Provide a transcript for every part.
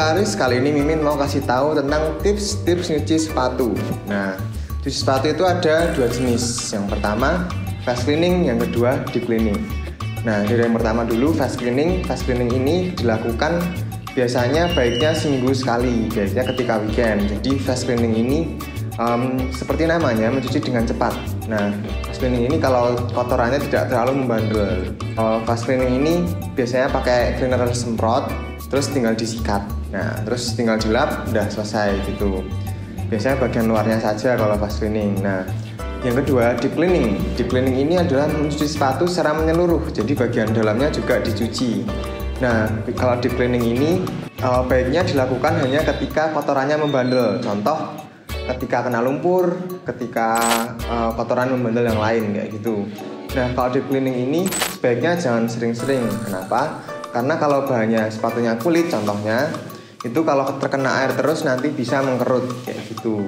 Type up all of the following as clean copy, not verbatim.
Kak Aris, kali ini Mimin mau kasih tahu tentang tips-tips nyuci sepatu. Nah, cuci sepatu itu ada dua jenis. Yang pertama fast cleaning, yang kedua deep cleaning. Nah, dari yang pertama dulu fast cleaning. Fast cleaning ini dilakukan biasanya baiknya seminggu sekali, biasanya ketika weekend. Jadi fast cleaning ini seperti namanya, mencuci dengan cepat. Nah, fast cleaning ini kalau kotorannya tidak terlalu membandel. Fast cleaning ini biasanya pakai cleaner semprot, terus tinggal disikat. Nah, terus tinggal dilap, udah selesai gitu. Biasanya bagian luarnya saja kalau fast cleaning. Nah, yang kedua deep cleaning. Deep cleaning ini adalah mencuci sepatu secara menyeluruh, jadi bagian dalamnya juga dicuci. Nah, kalau deep cleaning ini baiknya dilakukan hanya ketika kotorannya membandel. Contoh, ketika kena lumpur, ketika kotoran membandel yang lain kayak gitu. Nah, kalau deep cleaning ini sebaiknya jangan sering-sering. Kenapa? Karena kalau bahannya sepatunya kulit contohnya, itu kalau terkena air terus nanti bisa mengkerut kayak gitu.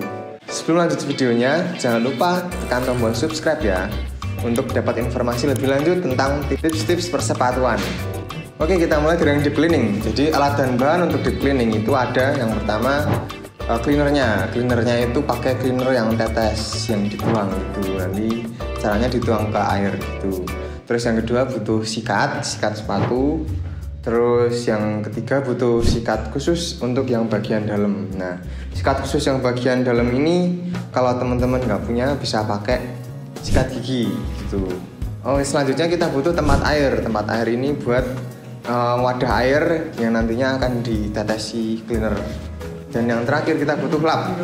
Sebelum lanjut videonya, jangan lupa tekan tombol subscribe ya, untuk dapat informasi lebih lanjut tentang tips-tips persepatuan. Oke, kita mulai dari yang deep cleaning. Jadi alat dan bahan untuk deep cleaning itu ada yang pertama cleanernya. Cleanernya itu pakai cleaner yang tetes, yang dituang gitu. Nanti caranya dituang ke air gitu. Terus yang kedua butuh sikat sepatu. Terus yang ketiga butuh sikat khusus untuk yang bagian dalam. Nah, sikat khusus yang bagian dalam ini kalau teman-teman nggak punya bisa pakai sikat gigi gitu. Selanjutnya kita butuh tempat air. Tempat air ini buat wadah air yang nantinya akan ditetesi cleaner. Dan yang terakhir kita butuh lap.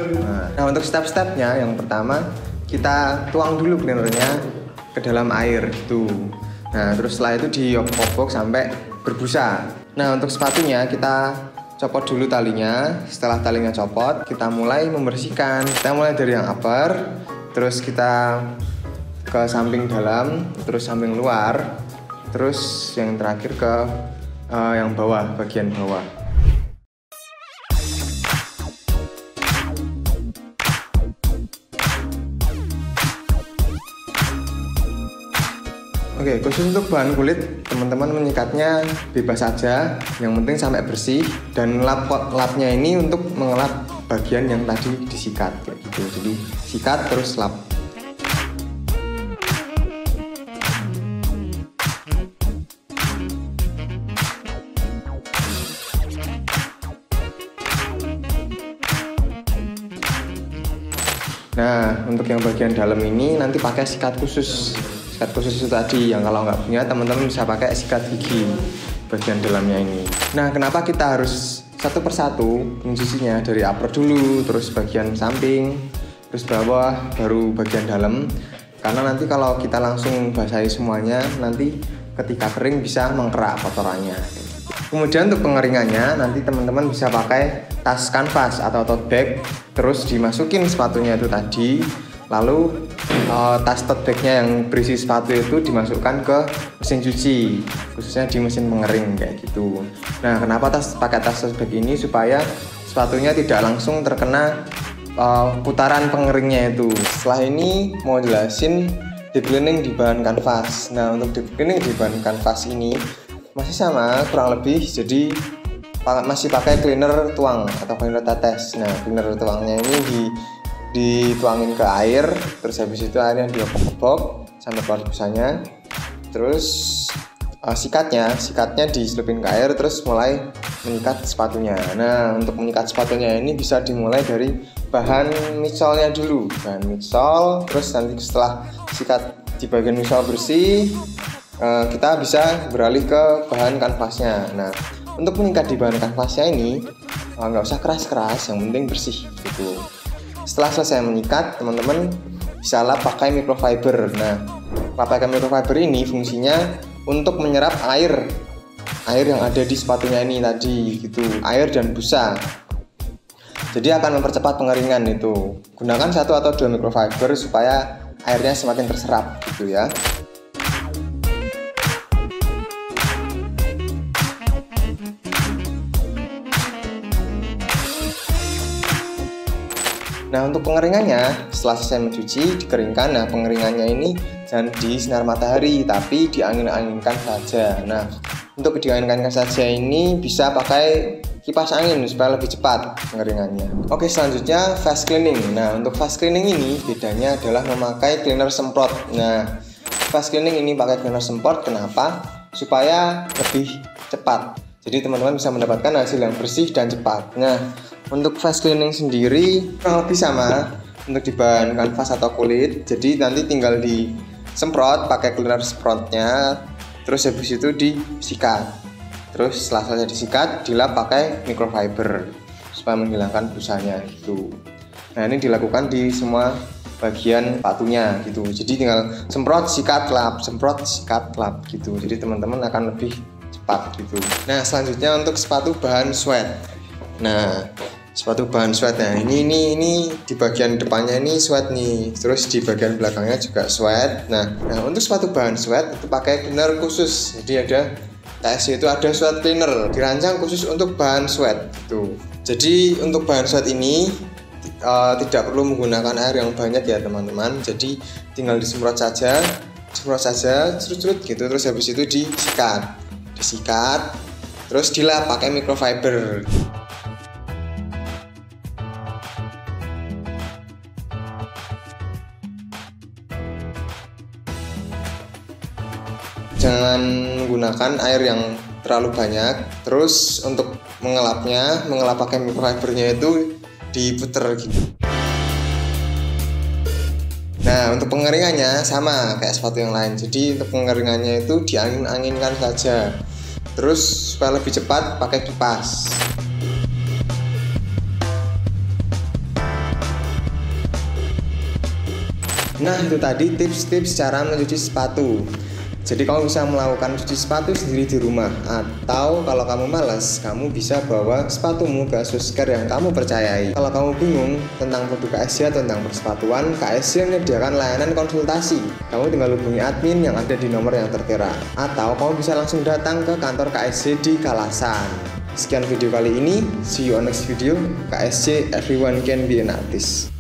Nah, untuk step-stepnya yang pertama kita tuang dulu cleanernya ke dalam air gitu. Nah, terus setelah itu diobok-obok sampai berbusa. Nah, untuk sepatunya kita copot dulu talinya. Setelah talinya copot, kita mulai membersihkan. Kita mulai dari yang upper, terus kita ke samping dalam, terus samping luar, terus yang terakhir ke yang bawah, bagian bawah. Oke, khusus untuk bahan kulit, teman-teman menyikatnya bebas saja, yang penting sampai bersih. Dan lapnya ini untuk mengelap bagian yang tadi disikat kayak gitu. Jadi sikat terus lap. Nah, untuk yang bagian dalam ini nanti pakai sikat khusus. Sikat khusus itu tadi, yang kalau nggak punya teman-teman bisa pakai sikat gigi bagian dalamnya ini. Nah, kenapa kita harus satu persatu mencucinya, dari upper dulu, terus bagian samping, terus bawah, baru bagian dalam? Karena nanti kalau kita langsung basahi semuanya, nanti ketika kering bisa mengkerak kotorannya. Kemudian untuk pengeringannya, nanti teman-teman bisa pakai tas kanvas atau tote bag, terus dimasukin sepatunya itu tadi, lalu tas tote bagnya yang berisi sepatu itu dimasukkan ke mesin cuci, khususnya di mesin pengering kayak gitu. Nah, kenapa pakai tas tote bag ini? Supaya sepatunya tidak langsung terkena putaran pengeringnya itu. Setelah ini mau jelasin deep cleaning di bahan kanvas. Nah, untuk deep cleaning di bahan kanvas ini masih sama kurang lebih, jadi masih pakai cleaner tuang atau cleaner tetes. Nah, cleaner tuangnya ini dituangin ke air, terus habis itu airnya diobok-obok sampai keluar busanya. Terus sikatnya diselupin ke air, terus mulai menyikat sepatunya. Nah, untuk menyikat sepatunya ini bisa dimulai dari bahan midsolnya dulu. Bahan midsole, terus nanti setelah sikat di bagian midsole bersih, kita bisa beralih ke bahan kanvasnya. Nah, untuk menyikat di bahan kanvasnya ini nggak usah keras-keras, yang penting bersih gitu. Setelah selesai menyikat, teman-teman bisa lap pakai microfiber. Nah, lap pakai microfiber ini fungsinya untuk menyerap air yang ada di sepatunya ini tadi gitu, air dan busa. Jadi akan mempercepat pengeringan itu. Gunakan 1 atau 2 microfiber supaya airnya semakin terserap gitu ya. Nah, untuk pengeringannya, setelah selesai mencuci, dikeringkan. Nah, pengeringannya ini jangan di sinar matahari, tapi diangin-anginkan saja. Nah, untuk diangin-anginkan saja ini bisa pakai kipas angin supaya lebih cepat pengeringannya. Oke, selanjutnya fast cleaning. Nah, untuk fast cleaning ini bedanya adalah memakai cleaner semprot. Nah, fast cleaning ini pakai cleaner semprot, kenapa? Supaya lebih cepat. Jadi teman-teman bisa mendapatkan hasil yang bersih dan cepat. Nah, untuk fast cleaning sendiri kurang lebih sama untuk di bahan kanvas atau kulit. Jadi nanti tinggal disemprot pakai cleaner semprotnya, terus habis itu disikat. Terus setelah selesai disikat, dilap pakai microfiber supaya menghilangkan busanya gitu. Nah, ini dilakukan di semua bagian sepatunya gitu. Jadi tinggal semprot, sikat, lap, semprot, sikat, lap gitu. Jadi teman-teman akan lebih cepat gitu. Nah, selanjutnya untuk sepatu bahan sweat. Nah, sepatu bahan sweat, nah ini di bagian depannya ini sweat nih, terus di bagian belakangnya juga sweat. Nah untuk sepatu bahan sweat itu pakai cleaner khusus. Jadi ada KSC itu ada sweat cleaner dirancang khusus untuk bahan sweat gitu. Jadi untuk bahan sweat ini tidak perlu menggunakan air yang banyak ya teman-teman. Jadi tinggal disemprot saja, cerut-cerut gitu. Terus habis itu disikat, terus dilap pakai microfiber. Jangan menggunakan air yang terlalu banyak. Terus untuk mengelap pakai microfibernya itu diputer gitu. Nah, untuk pengeringannya sama kayak sepatu yang lain. Jadi untuk pengeringannya itu diangin-anginkan saja. Terus supaya lebih cepat pakai kipas. Nah, itu tadi tips-tips cara mencuci sepatu. Jadi kamu bisa melakukan cuci sepatu sendiri di rumah, atau kalau kamu malas, kamu bisa bawa sepatumu ke Susker yang kamu percayai. Kalau kamu bingung tentang produk KSC atau tentang persepatuan, KSC menyediakan layanan konsultasi. Kamu tinggal hubungi admin yang ada di nomor yang tertera, atau kamu bisa langsung datang ke kantor KSC di Kalasan. Sekian video kali ini, see you on next video. KSC, everyone can be an artist.